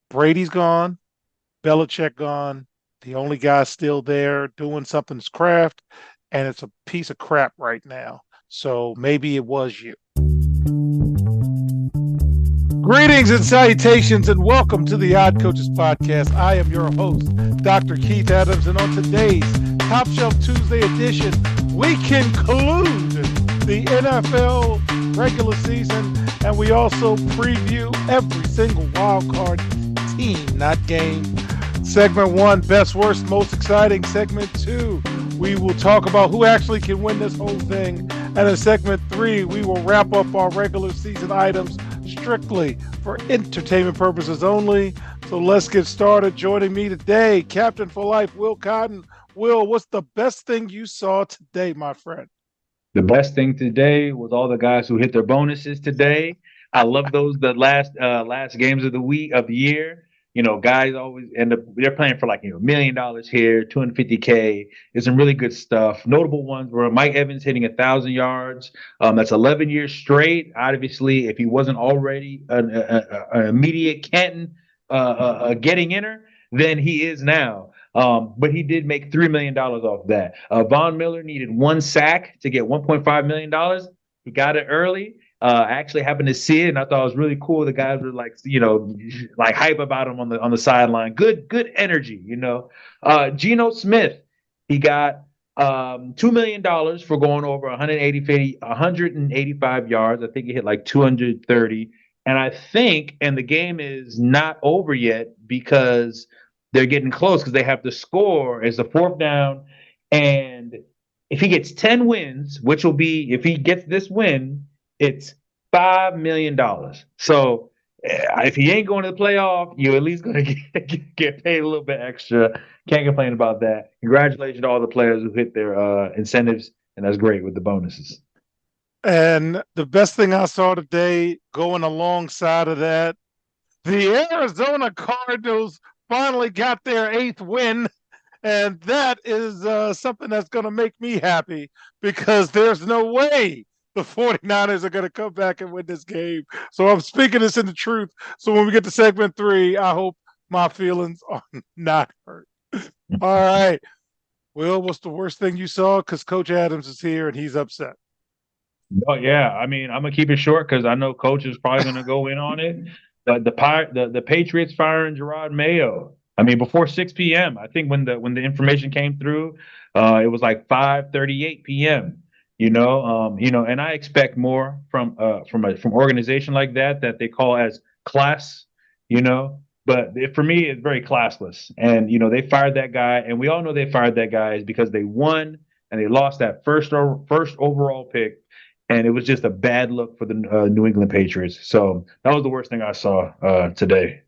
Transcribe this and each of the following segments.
Brady's gone, Belichick gone. The only guy still there doing something's craft, and it's a piece of crap right now. So maybe it was you. Greetings and salutations, and welcome to the Odd Coaches Podcast. I am your host, Dr. Keith Adams, and on today's Top Shelf Tuesday edition, we conclude the NFL regular season, and we also preview every single wild card team, not game. Segment one, best, worst, most exciting. Segment two, we will talk about who actually can win this whole thing. And in segment three, we will wrap up our regular season items strictly for entertainment purposes only. So let's get started. Joining me today, Captain for Life, Will Cotton. Will, what's the best thing you saw today, my friend? The best thing today was all the guys who hit their bonuses today. I love those the last games of the week of the year. Guys always end up they're playing for like $1 million here, 250K. There's some really good stuff. Notable ones were Mike Evans hitting 1,000 yards. That's 11 years straight. Obviously, if he wasn't already an immediate Canton getting inner, then he is now. But he did make $3 million off that. Von Miller needed one sack to get $1.5 million. He got it early. I actually happened to see it, and I thought it was really cool. The guys were like hype about him on the sideline. Good energy. Geno Smith, he got $2 million for going over 185 yards. I think he hit like 230. And I think, and the game is not over yet because they're getting close because they have to score as a fourth down. And if he gets 10 wins, which will be, if he gets this win, it's $5 million. So if he ain't going to the playoff, you're at least going to get paid a little bit extra. Can't complain about that. Congratulations to all the players who hit their incentives, and that's great with the bonuses. And the best thing I saw today, going alongside of that, the Arizona Cardinals finally got their eighth win. And that is something that's going to make me happy because there's no way the 49ers are going to come back and win this game. So I'm speaking this in the truth. So when we get to segment three, I hope my feelings are not hurt. All right. Will, what's the worst thing you saw? Because Coach Adams is here and he's upset. Oh yeah, I mean, I'm gonna keep it short because I know Coach is probably gonna go in on it. The Patriots firing Gerard Mayo. I mean, before 6 p.m. I think when the information came through, it was like 5:38 p.m. And I expect more from organization like that they call as class. But for me, it's very classless. And they fired that guy, and we all know they fired that guy is because they won and they lost that first overall pick, and it was just a bad look for the New England Patriots. So that was the worst thing I saw today.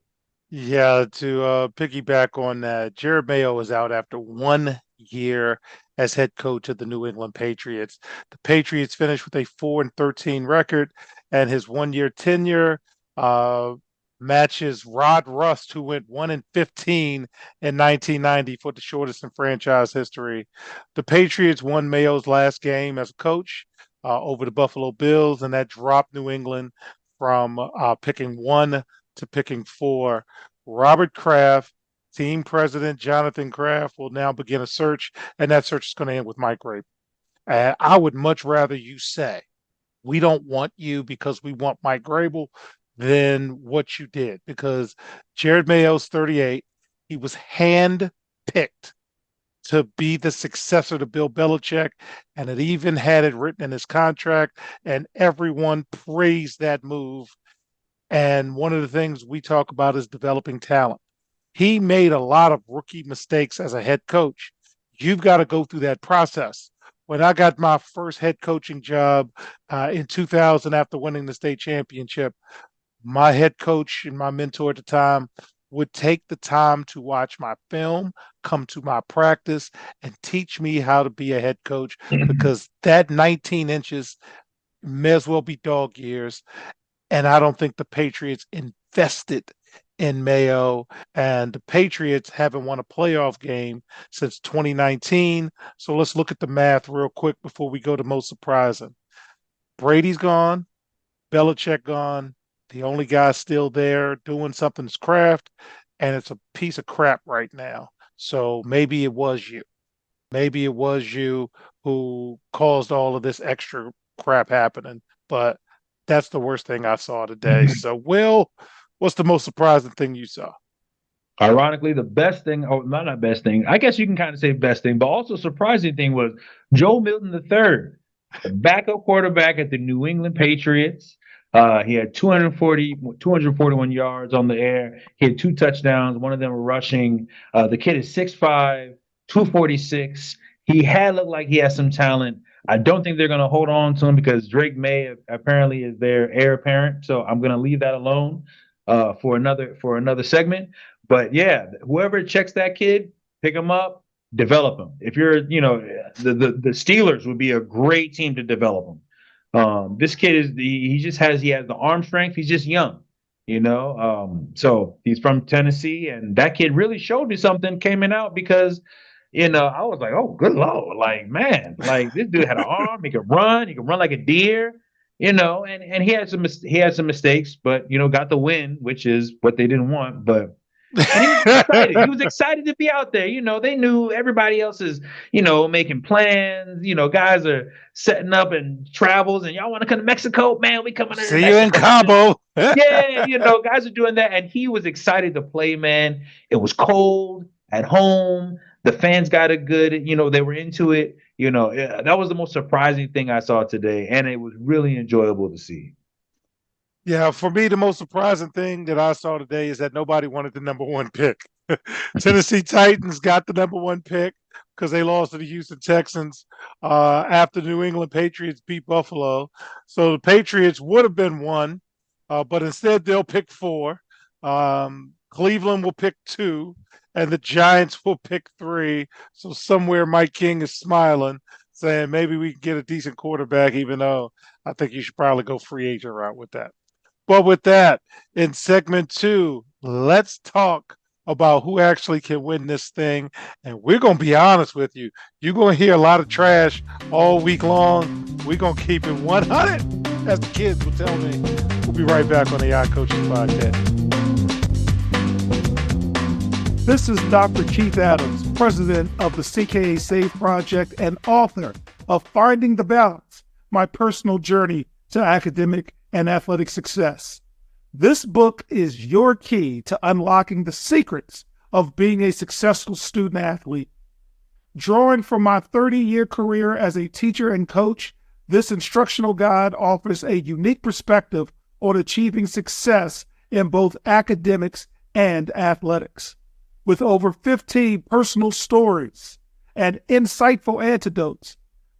Yeah, to piggyback on that, Jared Mayo is out after 1 year as head coach of the New England Patriots. The Patriots finished with a 4-13 record, and his 1 year tenure uh, matches Rod Rust, who went 1-15 in 1990 for the shortest in franchise history. The Patriots won Mayo's last game as a coach over the Buffalo Bills, and that dropped New England from picking one to picking four. Robert Kraft, team president Jonathan Kraft, will now begin a search, and that search is going to end with Mike Vrabel. And I would much rather you say, we don't want you because we want Mike Vrabel than what you did. Because Jared Mayo's 38. He was hand picked to be the successor to Bill Belichick, and it even had it written in his contract, and everyone praised that move. And one of the things we talk about is developing talent. He made a lot of rookie mistakes as a head coach. You've got to go through that process. When I got my first head coaching job in 2000 after winning the state championship, my head coach and my mentor at the time would take the time to watch my film, come to my practice, and teach me how to be a head coach because that 19 inches may as well be dog years. And I don't think the Patriots invested in Mayo. And the Patriots haven't won a playoff game since 2019. So let's look at the math real quick before we go to most surprising. Brady's gone, Belichick gone, The only guy still there doing something's craft, and it's a piece of crap right now. So maybe it was you. Maybe it was you who caused all of this extra crap happening. But that's the worst thing I saw today. So, Will, what's the most surprising thing you saw? Ironically, the best thing, oh, not best thing, I guess you can kind of say best thing, but also surprising thing was Joe Milton III, the backup quarterback at the New England Patriots. He had 241 yards on the air. He had two touchdowns. One of them were rushing. The kid is 6'5", 246. He had looked like he had some talent. I don't think they're going to hold on to him because Drake May apparently is their heir apparent. So I'm going to leave that alone for another segment. But yeah, whoever checks that kid, pick him up, develop him. If you're, the Steelers would be a great team to develop him. This kid he has the arm strength. He's just young, So he's from Tennessee, and that kid really showed me something coming out because, I was like, oh, good Lord, like, man, like this dude had an arm. He could run like a deer. And he had some mistakes, but got the win, which is what they didn't want. But and he was excited. He was excited to be out there. They knew everybody else is, making plans. Guys are setting up and travels, and y'all want to come to Mexico, man? We coming to See Mexico. You in Cabo. Yeah, guys are doing that, and he was excited to play. Man, it was cold at home. The fans got it good. They were into it. That was the most surprising thing I saw today, and it was really enjoyable to see. Yeah, for me, the most surprising thing that I saw today is that nobody wanted the number one pick. Tennessee Titans got the number one pick because they lost to the Houston Texans after the New England Patriots beat Buffalo. So the Patriots would have been one, but instead they'll pick four. Cleveland will pick two, and the Giants will pick three. So somewhere Mike King is smiling, saying maybe we can get a decent quarterback, even though I think you should probably go free agent route with that. But with that, in segment two, let's talk about who actually can win this thing. And we're going to be honest with you. You're going to hear a lot of trash all week long. We're going to keep it 100, as the kids will tell me. We'll be right back on the Yacht Coaches Podcast. This is Dr. Keith Adams, president of the CKA Save Project and author of Finding the Balance, My Personal Journey to Academic and Athletic Success. This book is your key to unlocking the secrets of being a successful student athlete. Drawing from my 30-year career as a teacher and coach, this instructional guide offers a unique perspective on achieving success in both academics and athletics. With over 15 personal stories and insightful antidotes,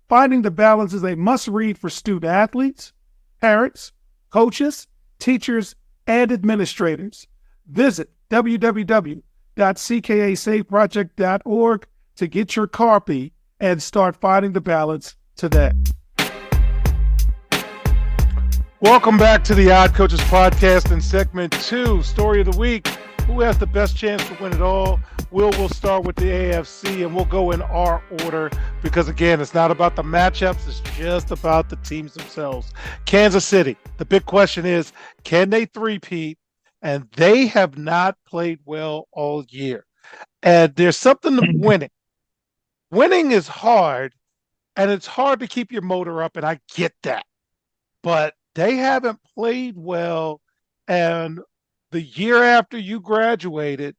Finding the Balance is a must-read for student athletes, parents, coaches, teachers, and administrators. Visit www.ckasaveproject.org to get your copy and start finding the balance today. Welcome back to the Yacht Coaches Podcast in segment two, story of the week. Who has the best chance to win it all? We'll start with the AFC, and we'll go in our order because, again, it's not about the matchups. It's just about the teams themselves. Kansas City, the big question is, can they three-peat? And they have not played well all year. And there's something to winning. Winning is hard, and it's hard to keep your motor up, and I get that. But they haven't played well, and the year after you graduated,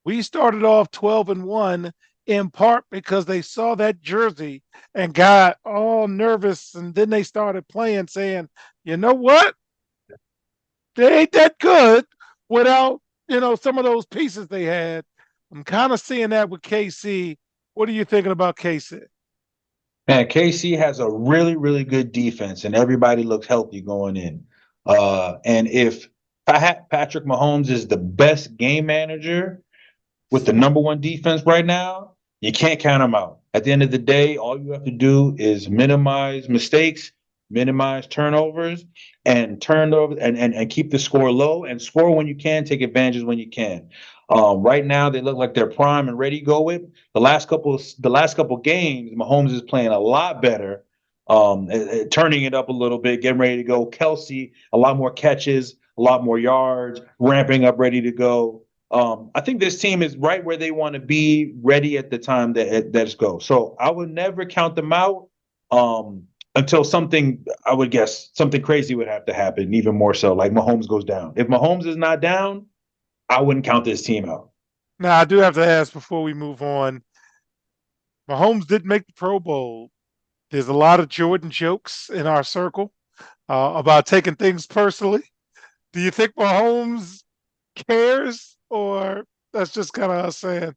we started off 12-1 in part because they saw that jersey and got all nervous, and then they started playing saying, you know what? They ain't that good without, some of those pieces they had. I'm kind of seeing that with KC. What are you thinking about KC? Man, KC has a really, really good defense, and everybody looks healthy going in. And if Patrick Mahomes is the best game manager with the number one defense right now, you can't count him out. At the end of the day, all you have to do is minimize mistakes, minimize turnovers, and keep the score low and score when you can, take advantages when you can. Right now, they look like they're prime and ready to go with. The last couple games, Mahomes is playing a lot better, turning it up a little bit, getting ready to go. Kelsey, a lot more catches, a lot more yards, ramping up, ready to go. I think this team is right where they want to be, ready at the time that it goes. So I would never count them out until something, I would guess, something crazy would have to happen, even more so, like Mahomes goes down. If Mahomes is not down, I wouldn't count this team out. Now, I do have to ask before we move on. Mahomes did make the Pro Bowl. There's a lot of Jordan jokes in our circle about taking things personally. Do you think Mahomes cares, or that's just kind of us saying,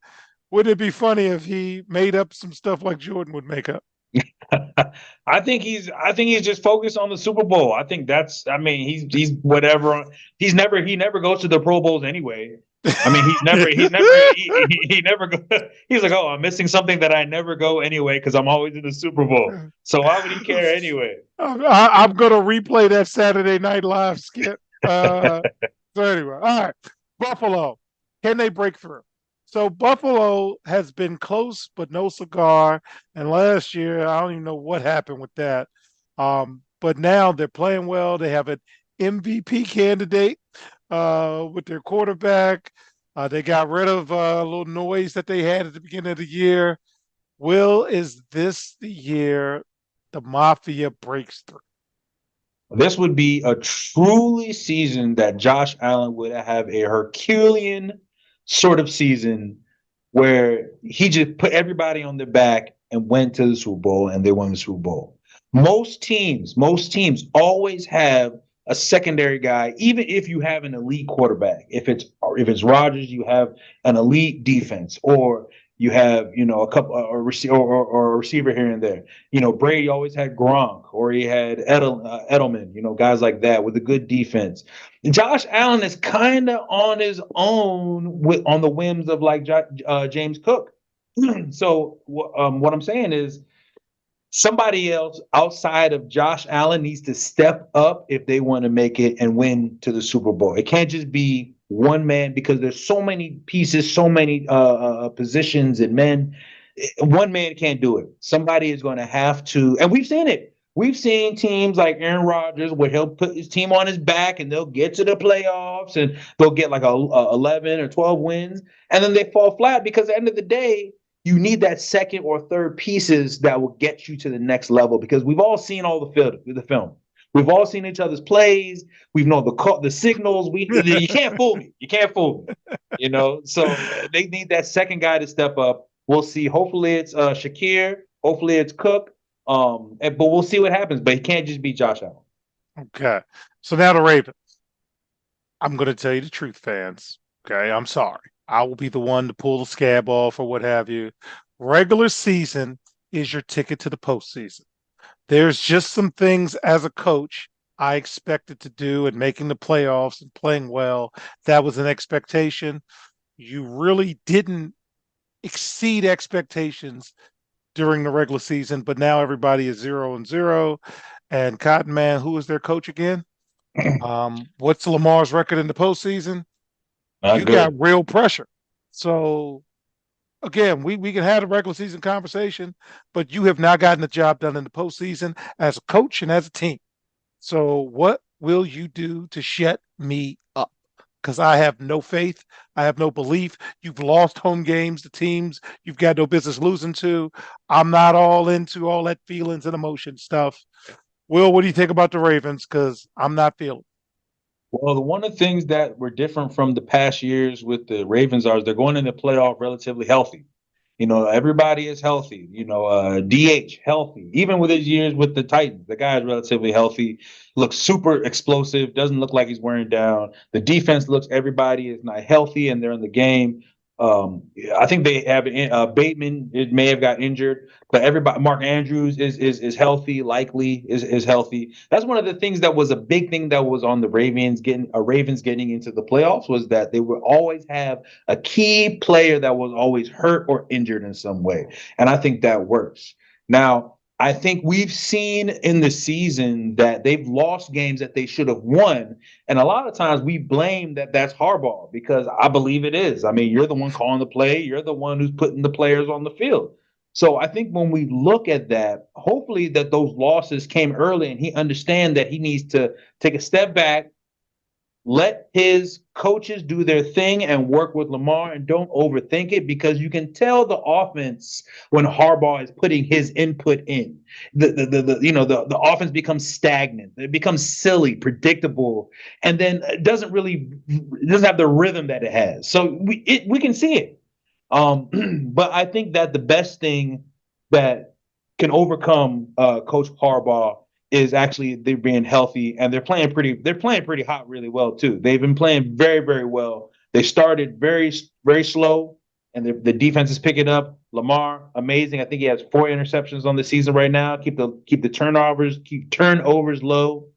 wouldn't it be funny if he made up some stuff like Jordan would make up? I think he's just focused on the Super Bowl. I think that's I mean he's whatever he never goes to the Pro Bowls anyway. I mean he never go, he's like, oh, I'm missing something that I never go anyway because I'm always in the Super Bowl. So why would he care anyway? I'm going to replay that Saturday Night Live skit. So anyway, all right, Buffalo, can they break through? So Buffalo has been close, but no cigar. And last year, I don't even know what happened with that. But now they're playing well. They have an MVP candidate with their quarterback. They got rid of a little noise that they had at the beginning of the year. Will, is this the year the Mafia breaks through? This would be a truly season that Josh Allen would have a Herculean sort of season where he just put everybody on their back and went to the Super Bowl and they won the Super Bowl. Most teams always have a secondary guy, even if you have an elite quarterback. If it's Rodgers, you have an elite defense, or you have a couple or a receiver here and there. Brady always had Gronk, or he had Edelman. Guys like that with a good defense. Josh Allen is kind of on his own on the whims of like James Cook. So what I'm saying is somebody else outside of Josh Allen needs to step up if they want to make it and win to the Super Bowl. It can't just be one man because there's so many pieces, so many positions and men. One man can't do it. Somebody is going to have to, and we've seen it. We've seen teams like Aaron Rodgers where he'll put his team on his back and they'll get to the playoffs and they'll get like a 11 or 12 wins, and then they fall flat because at the end of the day, you need that second or third pieces that will get you to the next level because we've all seen all the film. We've all seen each other's plays. We've known the signals. You can't fool me. You can't fool me. So they need that second guy to step up. We'll see. Hopefully it's Shakir. Hopefully it's Cook. But we'll see what happens. But he can't just be Josh Allen. Okay. So now the Ravens. I'm going to tell you the truth, fans. Okay. I'm sorry. I will be the one to pull the scab off or what have you. Regular season is your ticket to the postseason. There's just some things as a coach I expected to do and making the playoffs and playing well. That was an expectation. You really didn't exceed expectations during the regular season, but now everybody is 0-0. And Cotton Man, who is their coach again? What's Lamar's record in the postseason? Not You got good. real pressure. So again, we can have a regular season conversation, but you have not gotten the job done in the postseason as a coach and as a team. So what will you do to shut me up? Because I have no faith. I have no belief. You've lost home games to teams you've got no business losing to. I'm not all into all that feelings and emotion stuff. Will, what do you think about the Ravens? Because I'm not feeling. Well, one of the things that were different from the past years with the Ravens are they're going into playoff relatively healthy. Everybody is healthy. DH healthy. Even with his years with the Titans, the guy is relatively healthy. Looks super explosive. Doesn't look like he's wearing down. The defense looks everybody is not healthy and they're in the game. I think they have Bateman. It may have got injured, but everybody. Mark Andrews is healthy. Likely is healthy. That's one of the things that was a big thing that was on the Ravens getting into the playoffs was that they would always have a key player that was always hurt or injured in some way, and I think that works. Now, I think we've seen in the season that they've lost games that they should have won. And a lot of times we blame that's Harbaugh because I believe it is. I mean, you're the one calling the play. You're the one who's putting the players on the field. So I think when we look at that, hopefully that those losses came early and he understands that he needs to take a step back, let his coaches do their thing and work with Lamar, and don't overthink it, because you can tell the offense when Harbaugh is putting his input in. The offense becomes stagnant. It becomes silly, predictable, and then it doesn't have the rhythm that it has. So we can see it. But I think that the best thing that can overcome Coach Harbaugh is actually they're being healthy, and they're playing pretty hot really well too. They've been playing very, very well. They started very, very slow, and the defense is picking up. Lamar, amazing. I think he has 4 interceptions on the season right now. Keep turnovers low.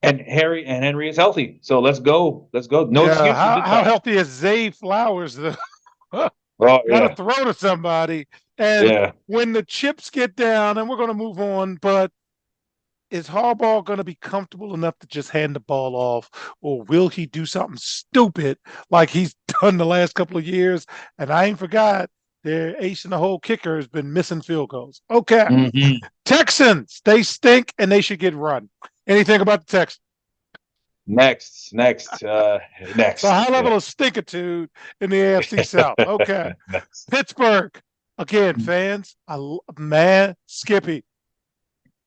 And Henry is healthy. So let's go. Let's go. No Yeah, excuses this how time. healthy is Zay Flowers though? Oh Got to yeah. throw to somebody. And Yeah. when the chips get down, and we're going to move on, but is Harbaugh going to be comfortable enough to just hand the ball off, or will he do something stupid like he's done the last couple of years? And I ain't forgot their ace in the hole kicker has been missing field goals. Okay, Hmm. Texans, they stink and they should get run. Anything about the Texans? So Next. high Yeah. level of stinkitude in the AFC South. Okay, Next. Pittsburgh again, fans. Man, Skippy,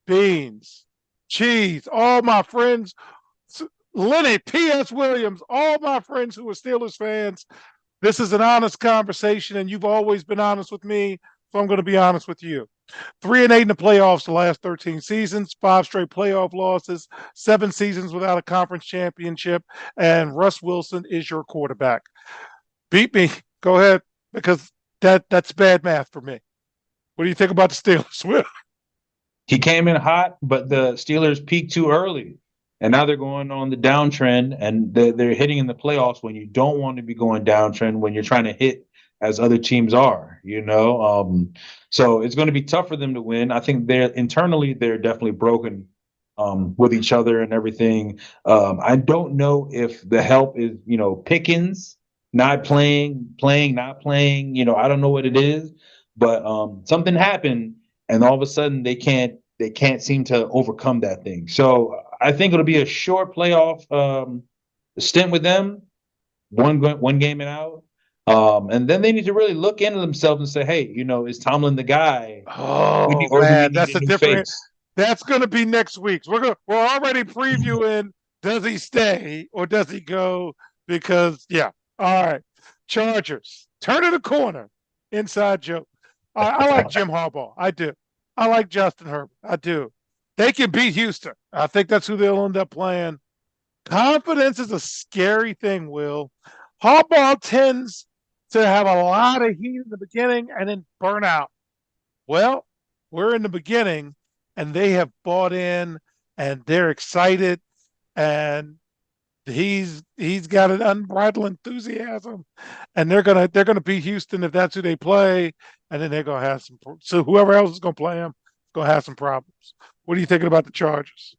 beans, cheese. All my friends, Lenny P.S. Williams, all my friends who are Steelers fans. This is an honest conversation, and you've always been honest with me, so I'm going to be honest with you. 3-8 in the playoffs the last 13 seasons, 5 straight playoff losses, 7 seasons without a conference championship, and Russ Wilson is your quarterback. Beat me. Go ahead, because that's bad math for me. What do you think about the Steelers, Will? He came in hot, but the Steelers peaked too early. And now they're going on the downtrend, and they're hitting in the playoffs when you don't want to be going downtrend, when you're trying to hit as other teams are, you know. So it's going to be tough for them to win. I think they're definitely broken with each other and everything. I don't know if the help is, Pickens not playing, not playing. I don't know what it is, but something happened, and all of a sudden they can't seem to overcome that thing. So I think it'll be a short playoff stint with them, one game and out. And then they need to really look into themselves and say, hey, is Tomlin the guy? Oh Or do we man, need that's a a new different. face? That's going to be next week's. We're already previewing. Does he stay or does he go? Because yeah, all right. Chargers turning the corner. Inside joke. I like Jim Harbaugh. I do. I like Justin Herbert. I do. They can beat Houston. I think that's who they'll end up playing. Confidence is a scary thing, Will. Harbaugh tends to have a lot of heat in the beginning and then burn out. Well, we're in the beginning and they have bought in and they're excited and he's got an unbridled enthusiasm and they're gonna beat Houston if that's who they play, and then they're gonna have so whoever else is gonna play them is gonna have some problems. What are you thinking about the Chargers?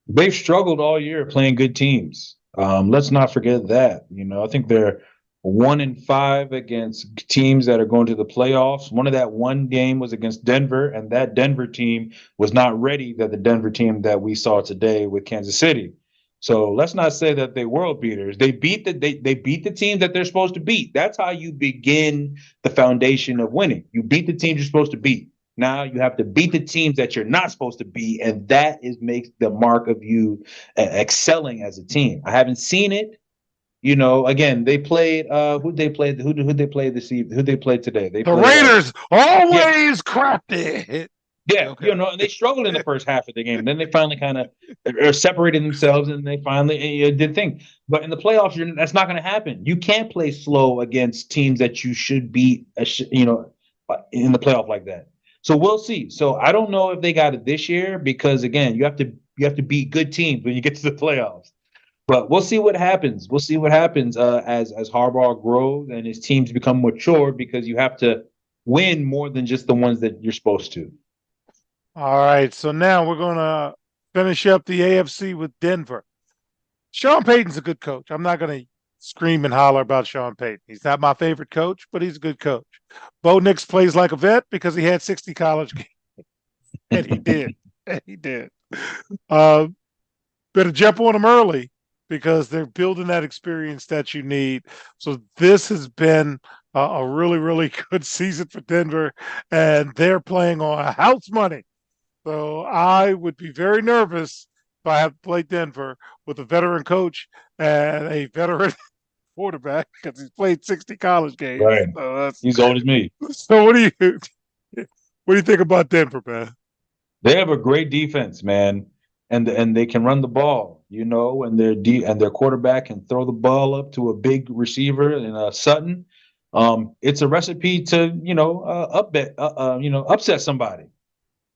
They've struggled all year playing good teams. Let's not forget that. I think they're 1-5 against teams that are going to the playoffs. One of that one game was against Denver, and that Denver team was not ready. That the Denver team that we saw today with Kansas City. So let's not say that they world beaters. They beat the team that they're supposed to beat. That's how you begin the foundation of winning. You beat the teams you're supposed to beat. Now you have to beat the teams that you're not supposed to beat, and that is makes the mark of you excelling as a team. I haven't seen it. Again, they played who they played who they played this evening, who they played today. They The played Raiders yeah, always crafty. yeah, Okay. and they struggled in the first half of the game. Then they finally kind of separated themselves, and they finally did things. But in the playoffs, that's not going to happen. You can't play slow against teams that you should beat, in the playoff like that. So we'll see. So I don't know if they got it this year, because again, you have to beat good teams when you get to the playoffs. But we'll see what happens. We'll see what happens as Harbaugh grows and his teams become mature, because you have to win more than just the ones that you're supposed to. All right. So now we're gonna finish up the AFC with Denver. Sean Payton's a good coach. I'm not going to scream and holler about Sean Payton. He's not my favorite coach, but he's a good coach. Bo Nix plays like a vet because he had 60 college games, and he did. And he did. Uh, Better jump on him early because they're building that experience that you need. So this has been a really, really good season for Denver, and they're playing on house money. So I would be very nervous if I have to play Denver with a veteran coach and a veteran quarterback because he's played 60 college games. Right. So that's He's old as me. so. What do you think about Denver, man? They have a great defense, man, and they can run the ball, and and their quarterback can throw the ball up to a big receiver in Sutton. It's a recipe to upset somebody.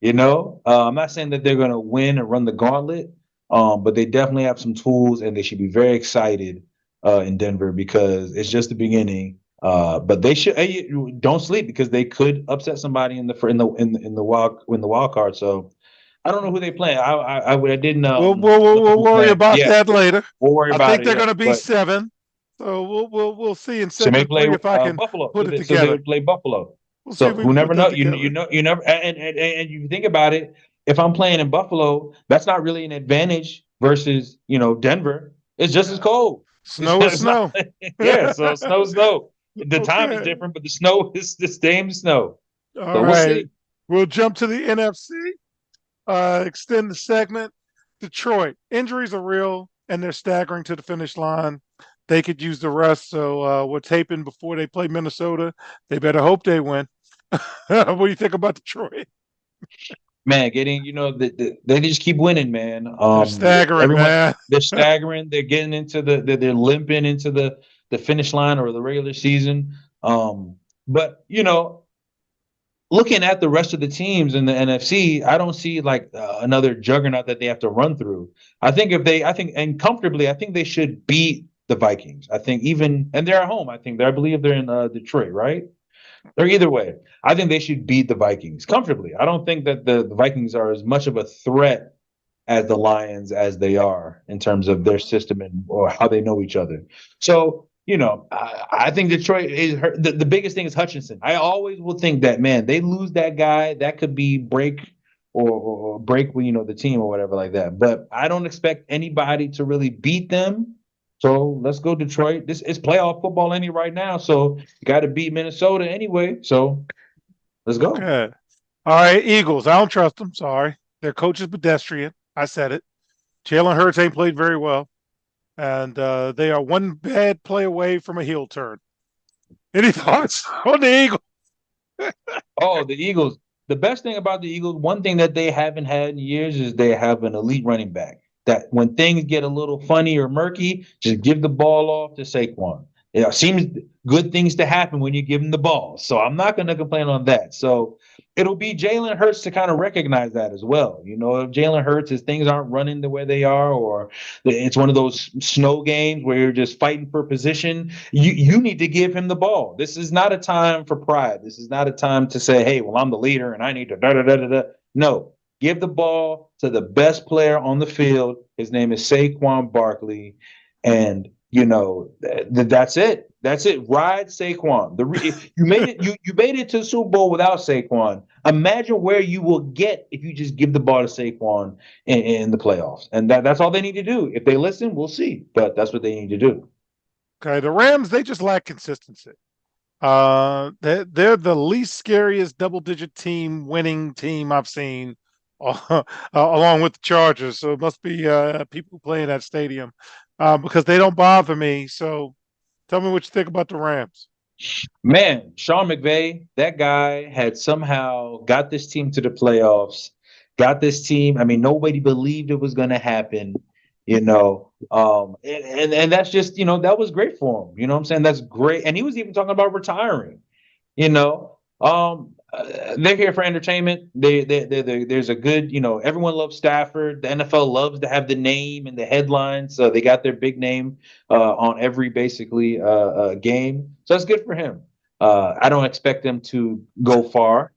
I'm not saying that they're going to win and run the gauntlet, but they definitely have some tools, and they should be very excited in Denver because it's just the beginning. But they should don't sleep because they could upset somebody in the wild card. So I don't know who they play. I didn't We'll look at who's worry playing. about Yeah, that later. we'll worry I about think it. they're Yeah, going to be but 7. So we'll see in so they segment play 3 if I can Buffalo. put it So they together. would play Buffalo. We'll see if So we who can put never that know? together. You never and you think about it. If I'm playing in Buffalo, that's not really an advantage versus Denver. It's just as cold. Snow is It's not, snow. yeah. So snow. The time is Okay. different, but the snow is the same snow. All So we'll right. see. We'll jump to the NFC. Extend the segment. Detroit. Injuries are real and they're staggering to the finish line. They could use the rest. So we're taping before they play Minnesota. They better hope they win. What do you think about Detroit? Man, getting they just keep winning, man. They're staggering, Everyone man. they're staggering. They're getting into they're limping into the finish line or the regular season. But looking at the rest of the teams in the NFC, I don't see like another juggernaut that they have to run through. And comfortably, I think they should beat the Vikings. I think and they're at home. I believe they're in Detroit, right? Or either way, I think they should beat the Vikings comfortably. I don't think that the Vikings are as much of a threat as the Lions as they are in terms of their system or how they know each other. So, I think Detroit is the biggest thing is Hutchinson. I always will think that, man, they lose that guy, that could be break or break, the team or whatever like that. But I don't expect anybody to really beat them. So let's go Detroit. This is playoff football right now. So you got to beat Minnesota anyway. So let's go. Okay. All right, Eagles. I don't trust them. Sorry. Their coach is pedestrian. I said it. Jalen Hurts ain't played very well. And they are one bad play away from a heel turn. Any thoughts on the Eagles? Oh, the Eagles. The best thing about the Eagles, one thing that they haven't had in years is they have an elite running back. That when things get a little funny or murky, just give the ball off to Saquon. It seems good things to happen when you give him the ball. So I'm not going to complain on that. So it'll be Jalen Hurts to kind of recognize that as well. If Jalen Hurts, his things aren't running the way they are, or it's one of those snow games where you're just fighting for position, you need to give him the ball. This is not a time for pride. This is not a time to say, hey, well, I'm the leader and I need to da da da da da. No, give the ball to the best player on the field. His name is Saquon Barkley. And that's it. That's it. Ride Saquon. You made it. You made it to the Super Bowl without Saquon. Imagine where you will get if you just give the ball to Saquon in the playoffs. And that's all they need to do. If they listen, we'll see. But that's what they need to do. Okay, the Rams, they just lack consistency. They're the least scariest double-digit team, winning team I've seen, along with the Chargers. So it must be people playing that stadium because they don't bother me. So tell me what you think about the Rams. Man, Sean McVay, that guy had somehow got this team to the playoffs, got this team. I mean, nobody believed it was going to happen, and that's just, that was great for him. You know what I'm saying? That's great. And he was even talking about retiring, you know. They're here for entertainment. There's a good, everyone loves Stafford. The NFL loves to have the name and the headlines. So they got their big name on every basically game. So that's good for him. I don't expect them to go far.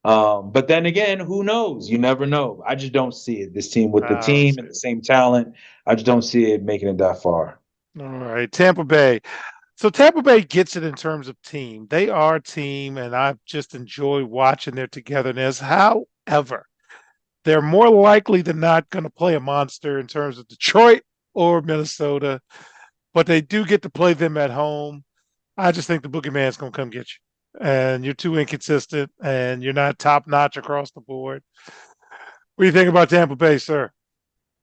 But then again, who knows? You never know. I just don't see it. This team with the I don't team see and the it. same talent, I just don't see it making it that far. All right, Tampa Bay. So Tampa Bay gets it in terms of team. They are a team, and I just enjoy watching their togetherness. However, they're more likely than not going to play a monster in terms of Detroit. or Minnesota, but they do get to play them at home. I just think the boogeyman's going to come get you. And you're too inconsistent and you're not top notch across the board. What do you think about Tampa Bay, sir?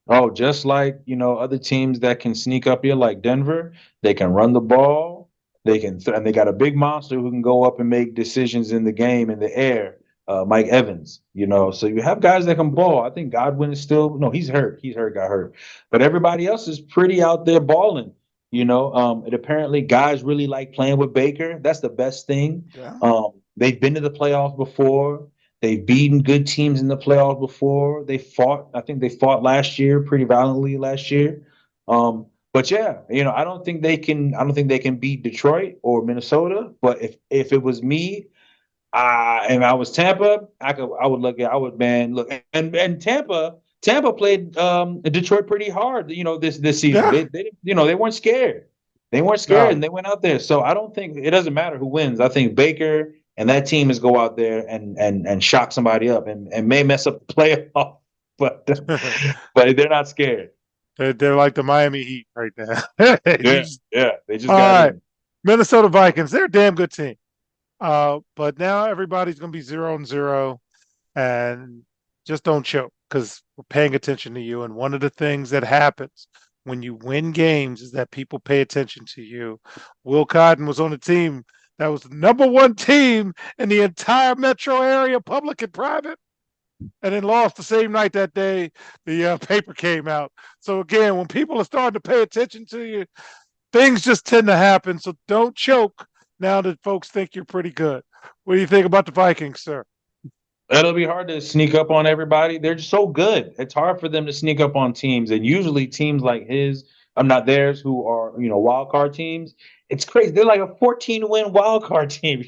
Oh, just like, other teams that can sneak up here, like Denver, they can run the ball. And they got a big monster who can go up and make decisions in the game in the air. Mike Evans, so you have guys that can ball. I think Godwin is still, no, he's hurt. Got hurt. But everybody else is pretty out there balling. And apparently guys really like playing with Baker. That's the best thing. Yeah. They've been to the playoffs before. They've beaten good teams in the playoffs before. I think they fought last year pretty valiantly last year. But yeah, I don't think they can beat Detroit or Minnesota. But if it was me, and I was Tampa, look, and Tampa played Detroit pretty hard, this season. Yeah. They weren't scared. They weren't scared, No. and they went out there. So I don't think it doesn't matter who wins. I think Baker and that team is go out there and shock somebody up and may mess up the playoff, but but they're not scared. They're like the Miami Heat right now. Yeah, yeah, they just All got right. in. Minnesota Vikings, they're a damn good team. But now everybody's going to be 0-0 and just don't choke because we're paying attention to you. And one of the things that happens when you win games is that people pay attention to you. Will Cotton was on a team that was the number one team in the entire metro area, public and private, and then lost the same night that day the paper came out. So again, when people are starting to pay attention to you, things just tend to happen. So don't choke now that folks think you're pretty good. What do you think about the Vikings, sir? It'll be hard to sneak up on everybody. They're just so good. It's hard for them to sneak up on teams. And usually teams like I'm not theirs, who are, wild card teams. It's crazy. They're like a 14-win wild card team.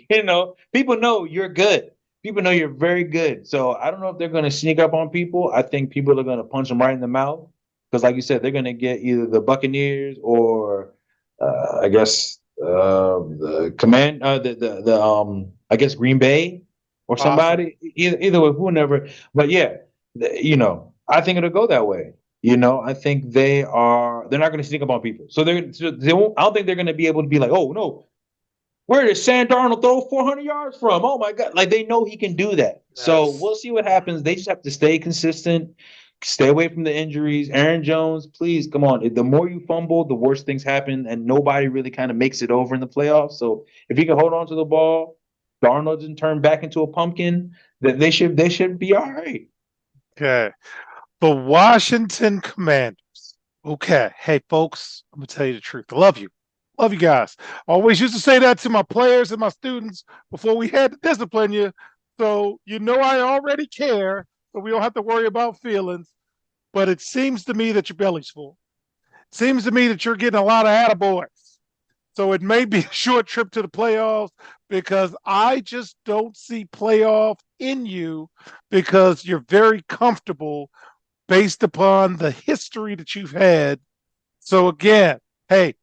People know you're good. People know you're very good. So I don't know if they're going to sneak up on people. I think people are going to punch them right in the mouth. Because like you said, they're going to get either the Buccaneers or I guess the command, I guess Green Bay or Possible. somebody, either way, whoever. But yeah, I think it'll go that way. I think they're not going to sneak up on people. So they won't, I don't think they're going to be able to be like, oh no, where did Sam Darnold throw 400 yards from? Oh my God. Like they know he can do that. So Yes. we'll see what happens. They just have to stay consistent, stay away from the injuries. Aaron Jones, please come on. The more you fumble, the worse things happen, and nobody really kind of makes it over in the playoffs. So if he can hold on to the ball, Darnold doesn't turn back into a pumpkin, that they should be all right. Okay. The Washington Commanders. Okay. Hey, folks, I'm going to tell you the truth. I love you. Love you guys. I always used to say that to my players and my students before we had to discipline you. So you know I already care. So we don't have to worry about feelings. But it seems to me that your belly's full. It seems to me that you're getting a lot of attaboys. So it may be a short trip to the playoffs because I just don't see playoff in you because you're very comfortable based upon the history that you've had. So again, hey,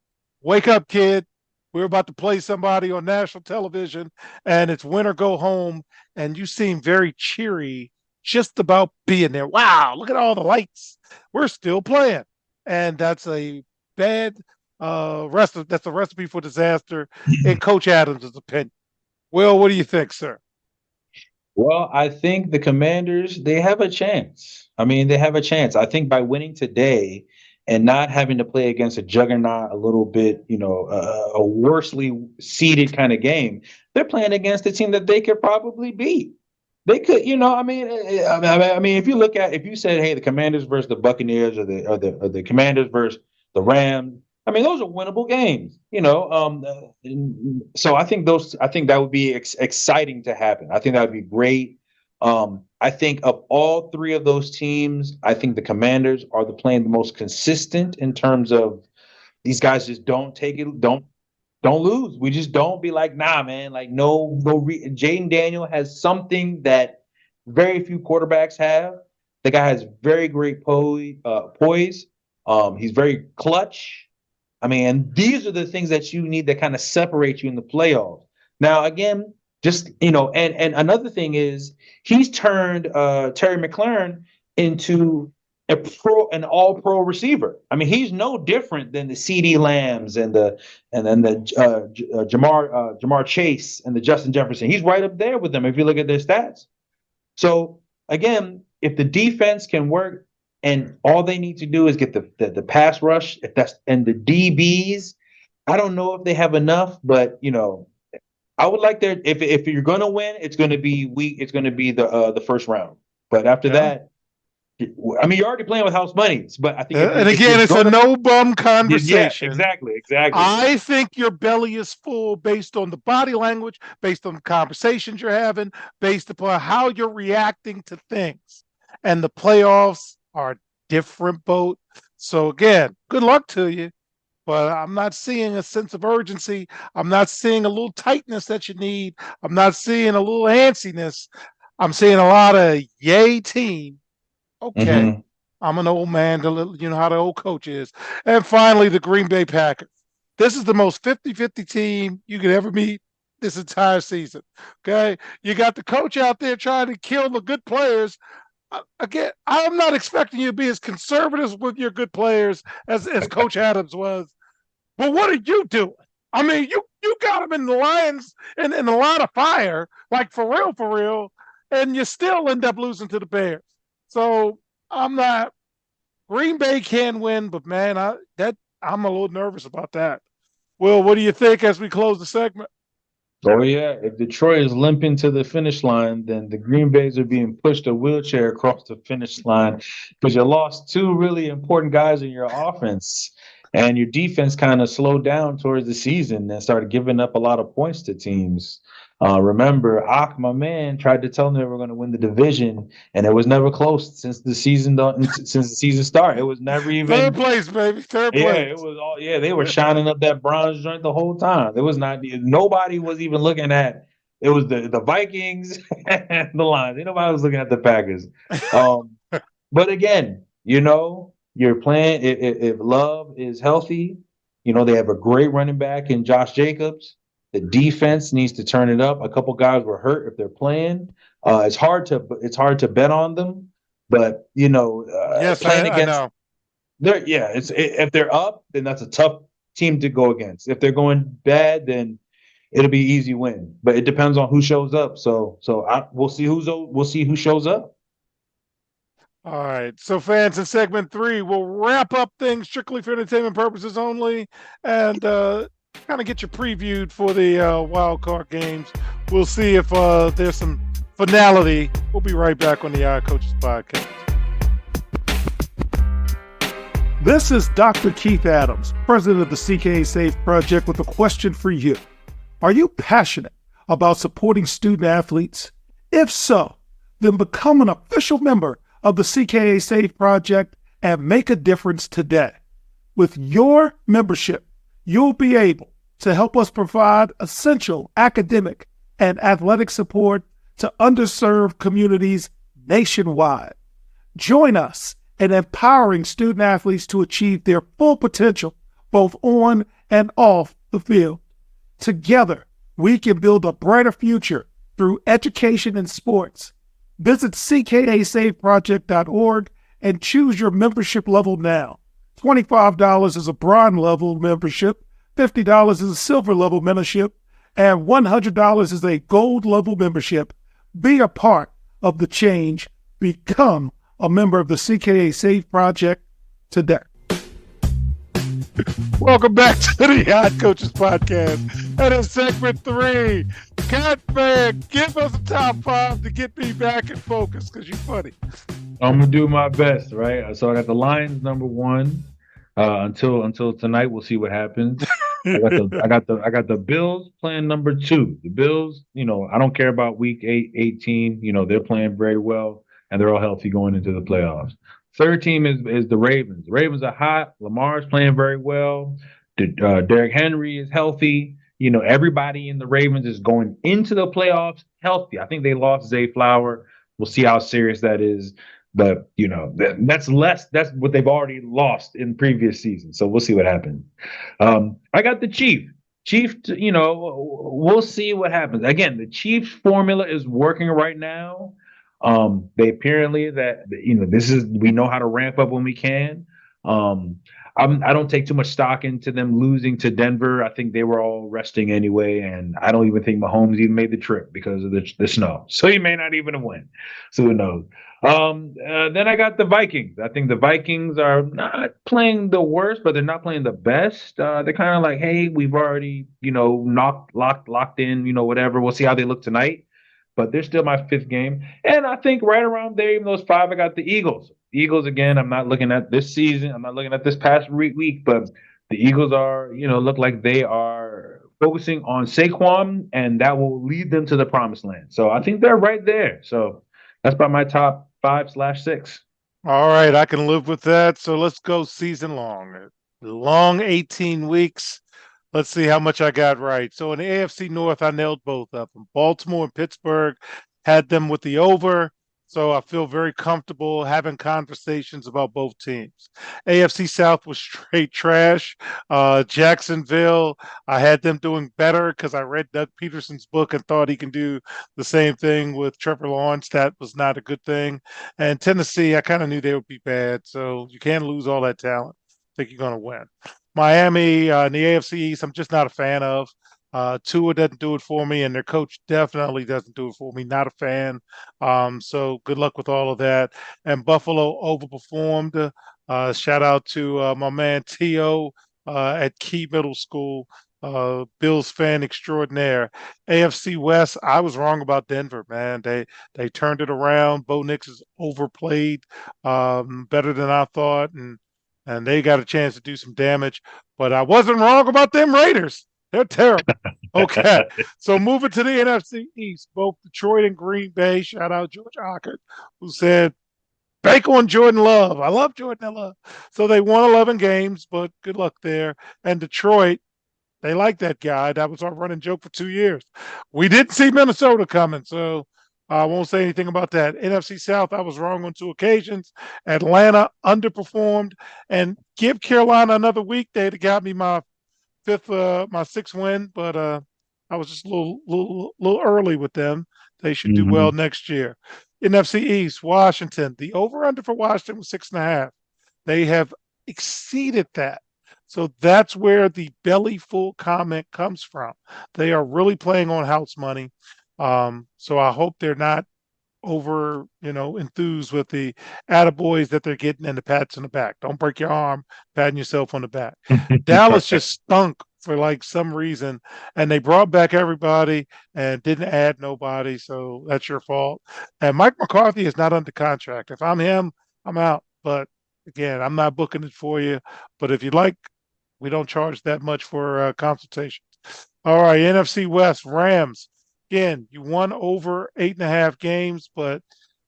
wake up, kid. We're about to play somebody on national television and it's win or go home. And you seem very cheery just about being there. Wow, look at all the lights. We're still playing. And that's a bad that's a recipe for disaster in Coach Adams' opinion. Well, what do you think, sir? Well, I think the Commanders, they have a chance. I mean, they have a chance. I think by winning today and not having to play against a juggernaut, a little bit, a worsely seeded kind of game, they're playing against a team that they could probably beat. They could, if you if you said, hey, the Commanders versus the Buccaneers or the Commanders versus the Rams, I mean, those are winnable games, so I think that would be exciting to happen. I think that would be great. I think of all three of those teams, I think the Commanders are playing the most consistent in terms of these guys just don't take it, don't lose. We just don't be like, nah, man, like no. Jaden Daniel has something that very few quarterbacks have. The guy has very great poise. He's very clutch. I mean, and these are the things that you need that kind of separate you in the playoffs. Now, again, just and another thing is he's turned Terry McLaurin into an all pro receiver. I mean, he's no different than the CD Lambs and then the Jamar Chase and the Justin Jefferson. He's right up there with them if you look at their stats. So again, if the defense can work and all they need to do is get the pass rush, if that's and the DBs, I don't know if they have enough, but I would like their if you're going to win, it's going to be the first round. But after Yeah. that, I mean, you're already playing with house money, but I think And again, it's a no bum conversation. Yeah, exactly. I think your belly is full based on the body language, based on the conversations you're having, based upon how you're reacting to things. And the playoffs are a different boat. So again, good luck to you. But I'm not seeing a sense of urgency. I'm not seeing a little tightness that you need. I'm not seeing a little antsiness. I'm seeing a lot of yay team. Okay. Mm-hmm. I'm an old man, you know how the old coach is. And finally, the Green Bay Packers. This is the most 50-50 team you could ever meet this entire season. Okay. You got the coach out there trying to kill the good players. Again, I'm not expecting you to be as conservative with your good players as Coach Adams was. But what are you doing? I mean, you got them in the Lions in a lot of fire, like for real, and you still end up losing to the Bears. So I'm not. Green Bay can win, but man, I'm a little nervous about that. Will, what do you think as we close the segment? Oh yeah, if Detroit is limping to the finish line, then the Green Bays are being pushed a wheelchair across the finish line because you lost two really important guys in your offense, and your defense kind of slowed down towards the season and started giving up a lot of points to teams. Remember, my man, tried to tell them they were going to win the division, and it was never close since the season started. It was never even third place, baby. Third place. Yeah, it was all. Yeah, they were shining up that bronze joint the whole time. It was not. Nobody was even looking at. It was the Vikings and the Lions. Nobody was looking at the Packers. But again, you're playing. If Love is healthy, they have a great running back in Josh Jacobs. The defense needs to turn it up. A couple guys were hurt if they're playing. It's hard to bet on them, but yes, playing I know. If they're up, then that's a tough team to go against. If they're going bad, then it'll be easy win. But it depends on who shows up. We'll see who shows up. All right. So, fans, in segment 3, we'll wrap up things strictly for entertainment purposes only, and kind of get you previewed for the wild card games. We'll see if there's some finality. We'll be right back on the Eye Coaches Podcast. This is Dr. Keith Adams, president of the CKA Safe Project, with a question for you. Are you passionate about supporting student athletes? If so, then become an official member of the CKA Safe Project and make a difference today. With your membership, you'll be able to help us provide essential academic and athletic support to underserved communities nationwide. Join us in empowering student athletes to achieve their full potential, both on and off the field. Together, we can build a brighter future through education and sports. Visit ckasafeproject.org and choose your membership level now. $25 is a bronze level membership, $50 is a silver level membership, and $100 is a gold level membership. Be a part of the change. Become a member of the CKA Safe Project today. Welcome back to the Eye Coaches Podcast. And in segment 3, Cat Man, give us a top 5 to get me back in focus because you're funny. I'm gonna do my best, right? So I got the Lions number 1. Until tonight, we'll see what happens. I got the Bills playing number 2. The Bills, I don't care about week 18. They're playing very well and they're all healthy going into the playoffs. Third team is the Ravens. The Ravens are hot. Lamar's playing very well. Derrick Henry is healthy. Everybody in the Ravens is going into the playoffs healthy. I think they lost Zay Flower. We'll see how serious that is. But, that's less. That's what they've already lost in previous seasons. So we'll see what happens. I got the Chiefs. We'll see what happens. Again, the Chiefs formula is working right now. They apparently that this is we know how to ramp up when we can. Um, I don't take too much stock into them losing to Denver. I think they were all resting anyway, and I don't even think Mahomes even made the trip because of the snow. So he may not even win. So who knows? Then I got the Vikings. I think the Vikings are not playing the worst, but they're not playing the best. They're kind of like, hey, we've already, locked in, whatever. We'll see how they look tonight. But they're still my fifth game. And I think right around there, even those five, I got the Eagles. Eagles, again, I'm not looking at this season. I'm not looking at this past week, but the Eagles are, look like they are focusing on Saquon, and that will lead them to the promised land. So I think they're right there. So that's about my top 5/6. All right, I can live with that. So let's go season long. Long 18 weeks. Let's see how much I got right. So in the AFC North, I nailed both of them. Baltimore and Pittsburgh had them with the over. So I feel very comfortable having conversations about both teams. AFC South was straight trash. Jacksonville, I had them doing better because I read Doug Peterson's book and thought he can do the same thing with Trevor Lawrence. That was not a good thing. And Tennessee, I kind of knew they would be bad. So you can't lose all that talent. I think you're going to win. Miami in the AFC East, I'm just not a fan of. Tua doesn't do it for me, and their coach definitely doesn't do it for me. Not a fan. So good luck with all of that. And Buffalo overperformed. Shout out to my man T.O. At Key Middle School, Bills fan extraordinaire. AFC West, I was wrong about Denver, man. They turned it around. Bo Nix is overplayed better than I thought, and they got a chance to do some damage. But I wasn't wrong about them Raiders. They're terrible. Okay. So moving to the NFC East, both Detroit and Green Bay, shout out George Ockett, who said, bank on Jordan Love. I love Jordan Love. So they won 11 games, but good luck there. And Detroit, they like that guy. That was our running joke for 2 years. We didn't see Minnesota coming, so I won't say anything about that. NFC South, I was wrong on two occasions. Atlanta underperformed, and give Carolina another week. They'd have got me my sixth win, but I was just a little early with them. They should do well Hmm. next year. NFC East, Washington. The over under for Washington was 6.5. They have exceeded that. So that's where the belly full comment comes from. They are really playing on house money. So I hope they're not over, enthused with the attaboys that they're getting and the pats on the back. Don't break your arm patting yourself on the back. Dallas just stunk for like some reason, and they brought back everybody and didn't add nobody. So that's your fault. And Mike McCarthy is not under contract. If I'm him, I'm out. But again, I'm not booking it for you. But if you like, we don't charge that much for consultations. All right, NFC West, Rams. Again, you won over 8.5 games, but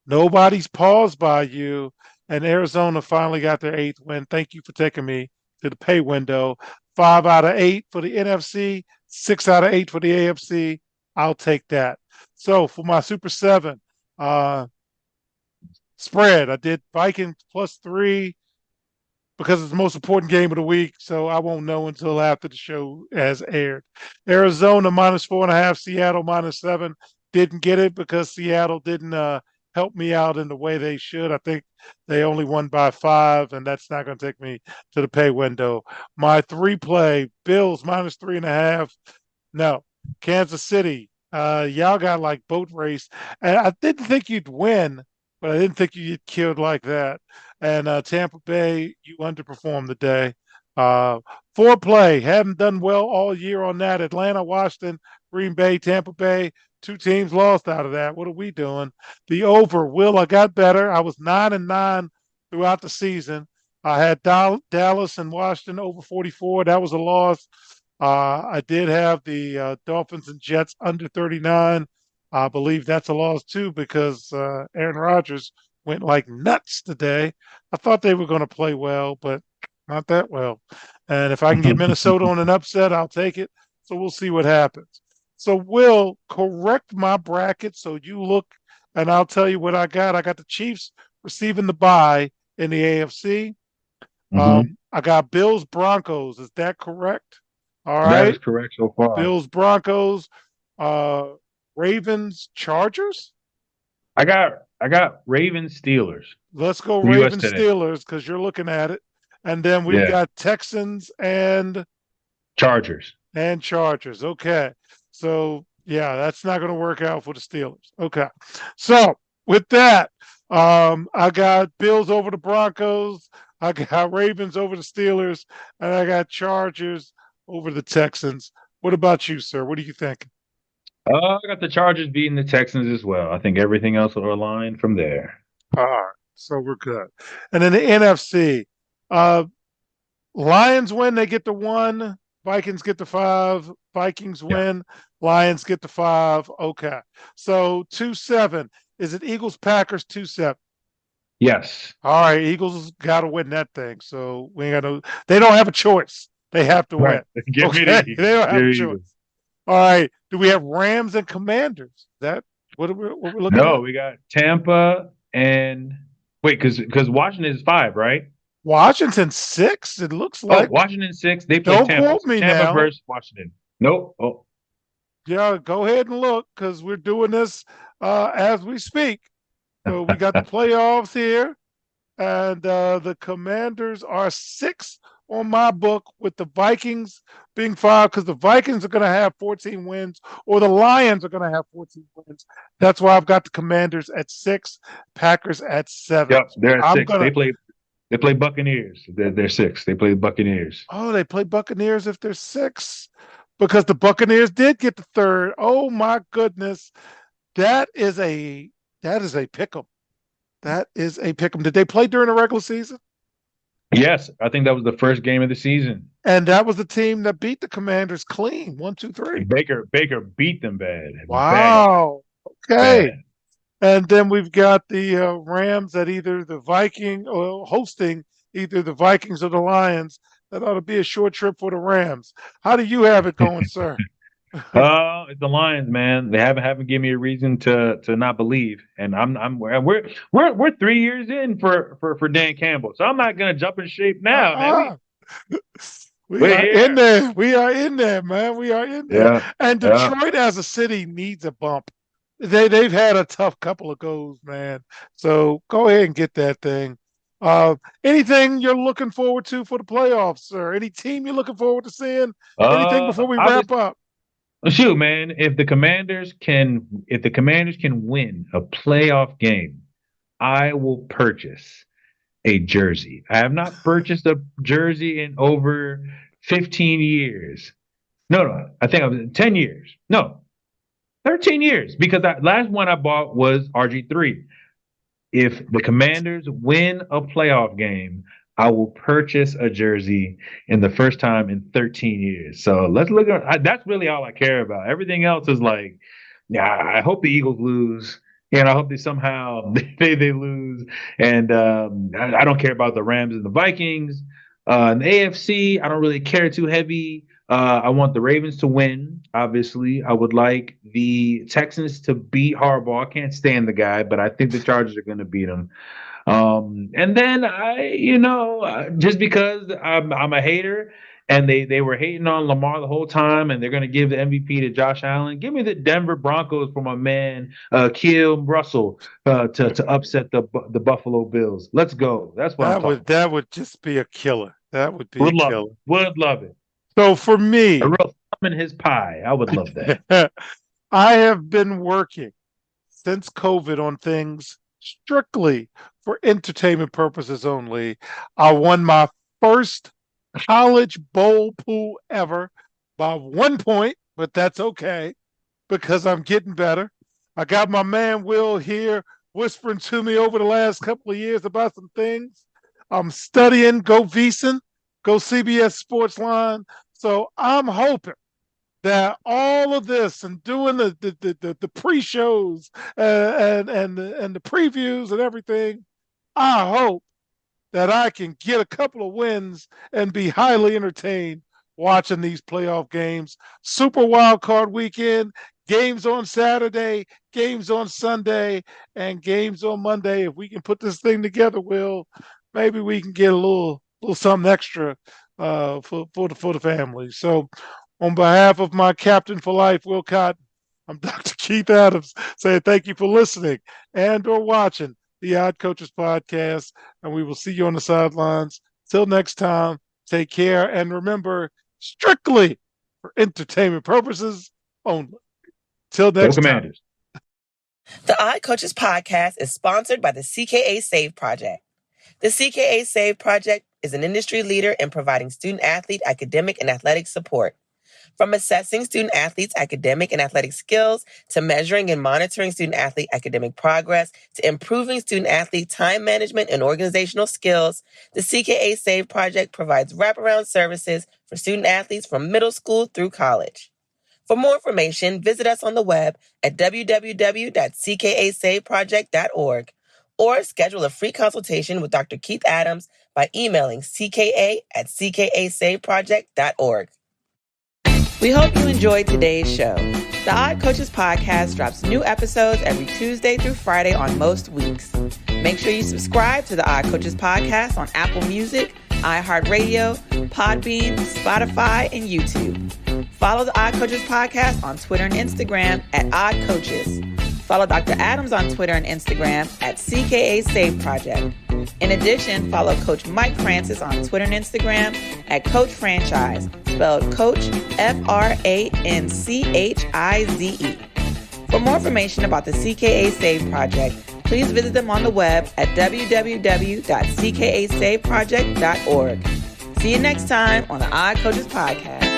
nobody's paused by you. And Arizona finally got their eighth win. Thank you for taking me to the pay window. 5 out of 8 for the NFC, 6 out of 8 for the AFC. I'll take that. So for my Super 7, uh, spread, I did Vikings +3 because it's the most important game of the week. So I won't know until after the show has aired. Arizona -4.5, Seattle -7. Didn't get it because Seattle didn't help me out in the way they should. I think they only won by 5, and that's not going to take me to the pay window. My three play Bills -3.5. No, Kansas City. Y'all got like boat race, and I didn't think you'd win, but I didn't think you'd get killed like that. And Tampa Bay, you underperformed today. Uh, Foreplay, haven't done well all year on that. Atlanta, Washington, Green Bay, Tampa Bay, two teams lost out of that. What are we doing? The over, Will, I got better. I was 9-9 throughout the season. I had Dallas and Washington over 44. That was a loss. I did have the Dolphins and Jets under 39. I believe that's a loss too because Aaron Rodgers went like nuts today. I thought they were going to play well, but not that well. And if I can get Minnesota on an upset, I'll take it. So we'll see what happens. So Will correct my bracket. So you look, and I'll tell you what I got. I got the Chiefs receiving the bye in the AFC. Hmm. I got Bills Broncos. Is that correct? All That right. is correct so far. Bills Broncos. Uh, Ravens Chargers. I got I got Ravens Steelers Let's go from US Ravens Today. Steelers because you're looking at it. And then we've Yeah, got Texans Chargers. and Chargers. Okay. So yeah, that's not going to work out for the Steelers. Okay. So with that, I got Bills over the Broncos, I got Ravens over the Steelers, and I got Chargers over the Texans. What about you, sir? What do you think? I got the Chargers beating the Texans as well. I think everything else will align from there. All right. So we're good. And then the NFC, uh, Lions win, they get the one. Vikings get the five. Vikings Yeah. win. Lions get the five. Okay. So 2-7. Is it Eagles Packers 2-7? Yes. All right. Eagles got to win that thing. So we ain't got no, they don't have a choice. They have to Right. win. Give me Okay. the They Eagles. don't Give have a me the choice. Eagles. All right. Do we have Rams and Commanders? That what we're looking No, at? we got Tampa and wait, because Washington is 5, right? Washington 6, it looks Oh, like. Washington 6. They play Don't Tampa. quote So me Tampa now. versus Washington. Nope. Oh, Yeah, go ahead and look because we're doing this as we speak. So we got the playoffs here, and the Commanders are 6 on my book, with the Vikings being 5 because the Vikings are going to have 14 wins, or the Lions are going to have 14 wins. That's why I've got the Commanders at 6, Packers at 7. yep. They're at I'm 6. gonna. They play Buccaneers. They're 6. They play Buccaneers. Oh, they play Buccaneers if they're 6 because the Buccaneers did get the third. Oh my goodness, that is a pick 'em. That is a pick 'em. Did they play during the regular season? Yes, I think that was the first game of the season. And that was the team that beat the Commanders clean, 1, 2, 3. And Baker beat them bad, bad, Wow. Okay. bad. And then we've got the Rams at either the Viking or hosting either the Vikings or the Lions. That ought to be a short trip for the Rams. How do you have it going, sir? It's the Lions, man. They haven't given me a reason to not believe, and we're 3 years in for Dan Campbell, so I'm not gonna jump in shape now, man. Uh-uh. We We're are in here. there. We are in there, man. We are in there. Yeah, And yeah. Detroit as a city needs a bump. They've had a tough couple of goes, man. So go ahead and get that thing. Anything you're looking forward to for the playoffs, sir? Any team you're looking forward to seeing? Anything before we wrap Obviously, up? shoot, man. If the Commanders can win a playoff game, I will purchase a jersey. I have not purchased a jersey in over 15 years. No, I think I was 10 years. No, 13 years because that last one I bought was RG3. If the Commanders win a playoff game, I will purchase a jersey in the first time in 13 years. So let's look at that's really all I care about. Everything else is like, yeah, I hope the Eagles lose. And I hope they somehow they lose. And I don't care about the Rams and the Vikings. In the AFC, I don't really care too heavy. I want the Ravens to win. Obviously, I would like the Texans to beat Harbaugh. I can't stand the guy, but I think the Chargers are going to beat him. And then just because I'm a hater, and they were hating on Lamar the whole time, and they're going to give the MVP to Josh Allen. Give me the Denver Broncos for my man Keel Russell to upset the Buffalo Bills. Let's go. That's what I'm talking. That would just be a killer. That would be a Would love killer. it. Would love it. So for A me, real thumb in his pie. I would love that. I have been working since COVID on things strictly for entertainment purposes only. I won my first college bowl pool ever by 1 point, but that's okay because I'm getting better. I got my man Will here whispering to me over the last couple of years about some things. I'm studying, go VEASAN, go CBS Sportsline. So I'm hoping that all of this and doing the pre-shows and the previews and everything, I hope that I can get a couple of wins and be highly entertained watching these playoff games. Super Wild Card Weekend, games on Saturday, games on Sunday, and games on Monday. If we can put this thing together, Will, maybe we can get a little something extra for the family. So, on behalf of my captain for life, Will Cotton, I'm Dr. Keith Adams saying thank you for listening and or watching the Odd Coaches podcast. And we will see you on the sidelines. Till next time, take care. And remember, strictly for entertainment purposes only. Till Go next time. Commanders. The Odd Coaches podcast is sponsored by the CKA Save Project. The CKA Save Project is an industry leader in providing student-athlete academic and athletic support. From assessing student-athletes' academic and athletic skills, to measuring and monitoring student-athlete academic progress, to improving student-athlete time management and organizational skills, the CKA Save Project provides wraparound services for student-athletes from middle school through college. For more information, visit us on the web at www.ckasaveproject.org or schedule a free consultation with Dr. Keith Adams by emailing cka@ckasaveproject.org. We hope you enjoyed today's show. The Odd Coaches podcast drops new episodes every Tuesday through Friday on most weeks. Make sure you subscribe to the Odd Coaches podcast on Apple Music, iHeartRadio, Podbean, Spotify, and YouTube. Follow the Odd Coaches podcast on Twitter and Instagram at Odd Coaches. Follow Dr. Adams on Twitter and Instagram at CKA Save Project. In addition, follow Coach Mike Francis on Twitter and Instagram at Coach Franchise, spelled Coach Franchize. For more information about the CKA Save Project, please visit them on the web at www.ckasaveproject.org. See you next time on the Odd Coaches Podcast.